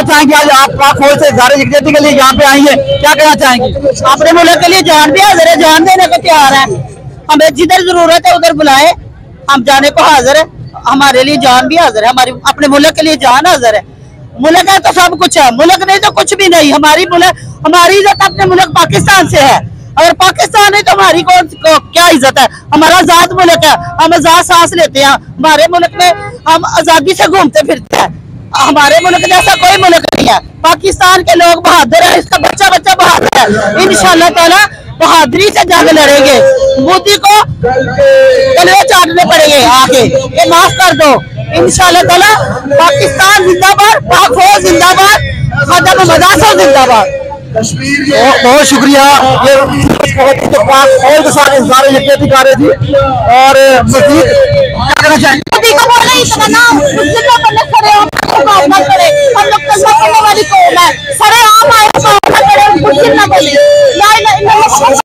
कहना चाहेंगे? आज आप पाक फौज से इज़हार यकजहती के लिए यहाँ पे आई है, क्या कहना चाहेंगे? अपने मुल्क के लिए जान भी हाजिर है, जान देने को तैयार है। हमें जिधर जरूरत है उधर बुलाए, हम जाने को हाजिर है। हमारे लिए जान भी हाजिर है, हमारी अपने मुल्क के लिए जान हाजिर है। मुल्क है तो सब कुछ है, मुल्क नहीं तो कुछ भी नहीं। हमारी इज्जत अपने मुल्क पाकिस्तान से है। अगर पाकिस्तान है तो हमारी क्या इज्जत है? हमारा आजाद मुल्क है, हम आजाद सांस लेते हैं। हमारे मुल्क में हम आजादी से घूमते फिरते हैं। हमारे मुल्क जैसा कोई मुल्क नहीं है। पाकिस्तान के लोग बहादुर है, इसका बच्चा बच्चा बहादुर है। इंशाल्लाह ताला बहादुरी से जंग लड़ेंगे। मोदी को कलवे चाटने पड़ेंगे आगे, ये माफ कर दो। इंशाल्लाह ताला पाकिस्तान जिंदाबाद, पाक फौज जिंदाबाद, खदम मदासा जिंदाबाद। बहुत शुक्रिया। ये पाक फौज के साथ इज़हार यकजहती कर रही थी। और मज़ीद क्या कहना चाहेंगे? मोदी को बोले इतना ना मुस्लिमों पर खड़े हो, मुकाबला करे। हम लोग कलमा पढ़ने वाली कौम है, सरे आम आए मुकाबला करे, मुस्लिम ना बोले।